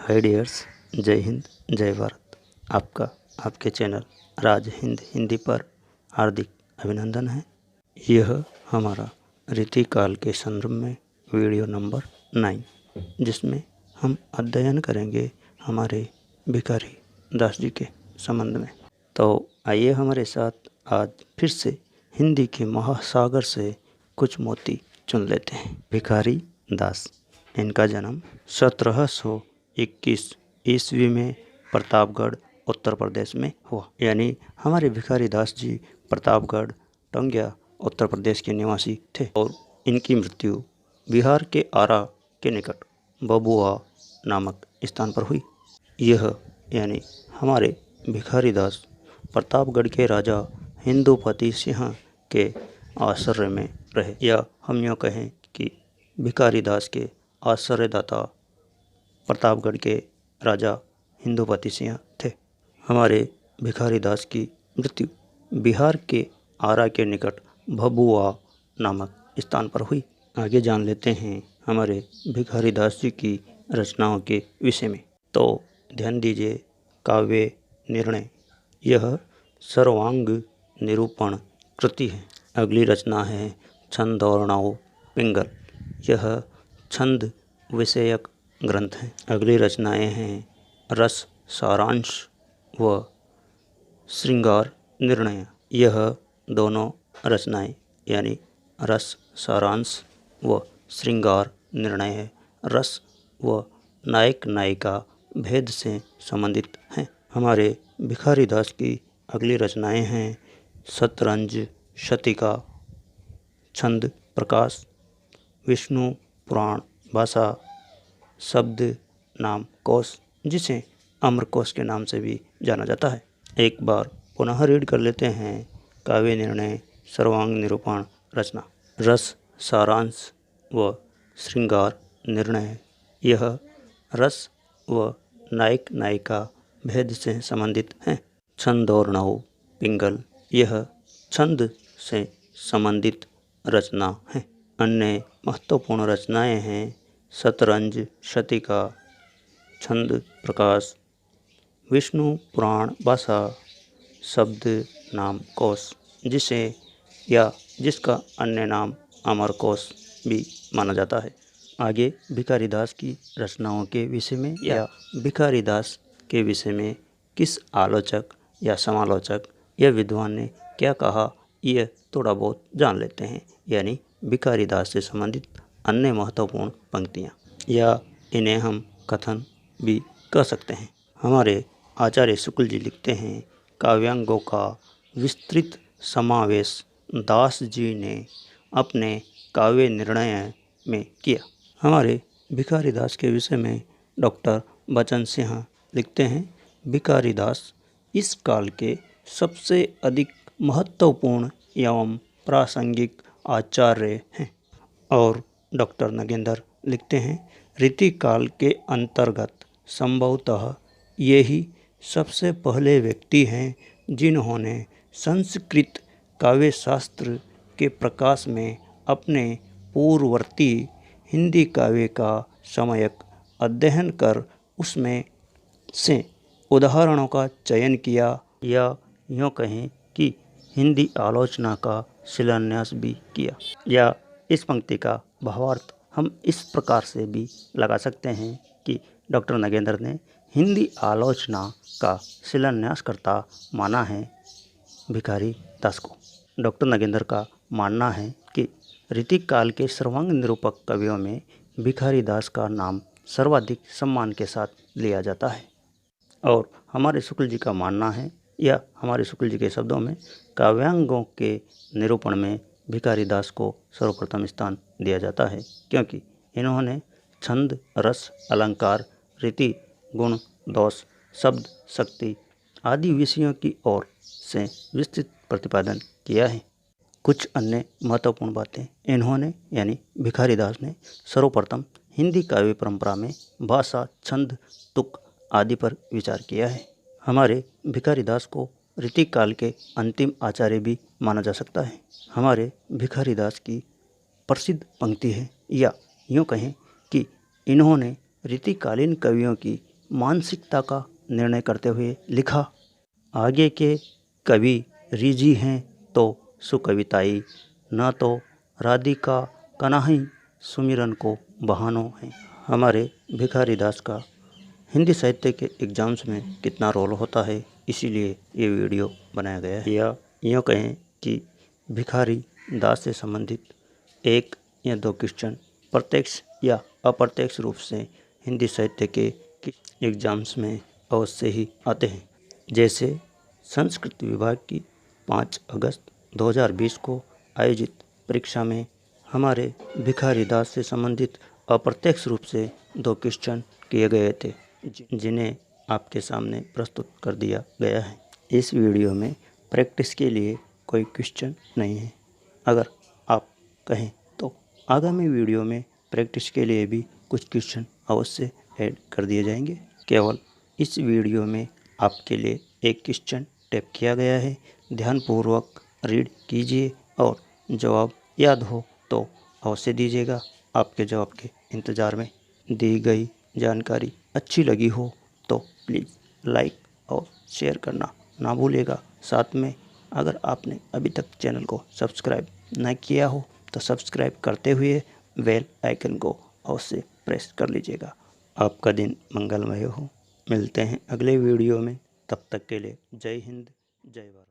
हाय dears, जय हिंद जय भारत। आपका आपके चैनल राज हिंद हिंदी पर हार्दिक अभिनंदन है। यह हमारा रीतिकाल के संदर्भ में वीडियो नंबर 9, जिसमें हम अध्ययन करेंगे हमारे भिखारी दास जी के संबंध में। तो आइए हमारे साथ आज फिर से हिंदी के महासागर से कुछ मोती चुन लेते हैं। भिखारी दास, इनका जन्म 1721 ईस्वी में प्रतापगढ़ उत्तर प्रदेश में हुआ। यानी हमारे भिखारी दास जी प्रतापगढ़ टंगिया उत्तर प्रदेश के निवासी थे और इनकी मृत्यु बिहार के आरा के निकट बबुआ नामक स्थान पर हुई। यह यानी हमारे भिखारी दास प्रतापगढ़ के राजा हिंदुपति सिंह के आश्रय में रहे, या हम यूँ कहें कि भिखारी दास के आश्रयदाता प्रतापगढ़ के राजा हिंदुपति सिंह थे। हमारे भिखारी दास की मृत्यु बिहार के आरा के निकट भभुआ नामक स्थान पर हुई। आगे जान लेते हैं हमारे भिखारी दास जी की रचनाओं के विषय में। तो ध्यान दीजिए, काव्य निर्णय यह सर्वांग निरूपण कृति है। अगली रचना है छंद और नाव पिंगल, यह छंद विषयक ग्रंथ है। अगली रचनाएं हैं रस सारांश व श्रृंगार निर्णय, यह दोनों रचनाएं यानी रस सारांश व श्रृंगार निर्णय है रस व नायक नायिका भेद से संबंधित हैं। हमारे भिखारी दास की अगली रचनाएं हैं शतरंज शतिका, छंद प्रकाश, विष्णु पुराण भाषा, शब्द नाम कोश, जिसे अमरकोश के नाम से भी जाना जाता है। एक बार पुनः रीड कर लेते हैं काव्य निर्णय सर्वांग निरूपण रचना। रस सारांश व श्रृंगार निर्णय, यह रस व नायक नायिका भेद से संबंधित हैं। छंद और नाव पिंगल, यह छंद से संबंधित रचना है। अन्य महत्वपूर्ण रचनाएं हैं शतरंज शतिका, छंद प्रकाश, विष्णु पुराण भाषा, शब्द नाम कोश, जिसे या जिसका अन्य नाम अमरकोश भी माना जाता है। आगे भिखारी दास की रचनाओं के विषय में या भिखारी दास के विषय में किस आलोचक या समालोचक या विद्वान ने क्या कहा, यह थोड़ा बहुत जान लेते हैं। यानी भिखारी दास से संबंधित अन्य महत्वपूर्ण पंक्तियाँ, या इन्हें हम कथन भी कह सकते हैं। हमारे आचार्य शुक्ल जी लिखते हैं, काव्यांगों का विस्तृत समावेश दास जी ने अपने काव्य निर्णय में किया। हमारे भिखारी दास के विषय में डॉक्टर बचन सिंह लिखते हैं, भिखारी दास इस काल के सबसे अधिक महत्वपूर्ण एवं प्रासंगिक आचार्य हैं। और डॉक्टर नगेंद्र लिखते हैं, रीतिकाल के अंतर्गत संभवतः यही सबसे पहले व्यक्ति हैं जिन्होंने संस्कृत काव्य शास्त्र के प्रकाश में अपने पूर्ववर्ती हिंदी काव्य का सम्यक अध्ययन कर उसमें से उदाहरणों का चयन किया, या यूँ कहें कि हिंदी आलोचना का शिलान्यास भी किया। या इस पंक्ति का भावार्थ हम इस प्रकार से भी लगा सकते हैं कि डॉक्टर नगेंद्र ने हिंदी आलोचना का शिलान्यासकर्ता माना है भिखारी दास को। डॉक्टर नगेंद्र का मानना है कि रीतिकाल के सर्वांग निरूपक कवियों में भिखारी दास का नाम सर्वाधिक सम्मान के साथ लिया जाता है। और हमारे शुक्ल जी का मानना है, या हमारे शुक्ल जी के शब्दों में, काव्यांगों के निरूपण में भिखारी दास को सर्वप्रथम स्थान दिया जाता है, क्योंकि इन्होंने छंद रस अलंकार रीति गुण दोष शब्द शक्ति आदि विषयों की ओर से विस्तृत प्रतिपादन किया है। कुछ अन्य महत्वपूर्ण बातें इन्होंने यानी भिखारी दास ने सर्वप्रथम हिंदी काव्य परंपरा में भाषा छंद तुक आदि पर विचार किया है। हमारे भिखारी दास को रीतिकाल के अंतिम आचार्य भी माना जा सकता है। हमारे भिखारी दास की प्रसिद्ध पंक्ति है, या यूँ कहें कि इन्होंने रीतिकालीन कवियों की मानसिकता का निर्णय करते हुए लिखा, आगे के कवि रिजी हैं तो सुकविताई, न तो राधिका कनाही सुमिरन को बहानों हैं। हमारे भिखारी दास का हिंदी साहित्य के एग्ज़ाम्स में कितना रोल होता है, इसीलिए ये वीडियो बनाया गया है। या यूँ कहें कि भिखारी दास से संबंधित 1 या 2 क्वेश्चन प्रत्यक्ष या अप्रत्यक्ष रूप से हिंदी साहित्य के एग्ज़ाम्स में अवश्य ही आते हैं। जैसे संस्कृत विभाग की 5 अगस्त 2020 को आयोजित परीक्षा में हमारे भिखारी दास से संबंधित अप्रत्यक्ष रूप से 2 क्वेश्चन किए गए थे, जिन्हें आपके सामने प्रस्तुत कर दिया गया है। इस वीडियो में प्रैक्टिस के लिए कोई क्वेश्चन नहीं है। अगर आप कहें तो आगामी वीडियो में प्रैक्टिस के लिए भी कुछ क्वेश्चन अवश्य ऐड कर दिए जाएंगे। केवल इस वीडियो में आपके लिए एक क्वेश्चन टैप किया गया है, ध्यानपूर्वक रीड कीजिए और जवाब याद हो तो अवश्य दीजिएगा। आपके जवाब के इंतज़ार में। दी गई जानकारी अच्छी लगी हो तो प्लीज़ लाइक और शेयर करना ना भूलिएगा। साथ में अगर आपने अभी तक चैनल को सब्सक्राइब न किया हो तो सब्सक्राइब करते हुए बेल आइकन को अवश्य प्रेस कर लीजिएगा। आपका दिन मंगलमय हो। मिलते हैं अगले वीडियो में, तब तक के लिए जय हिंद, जय भारत।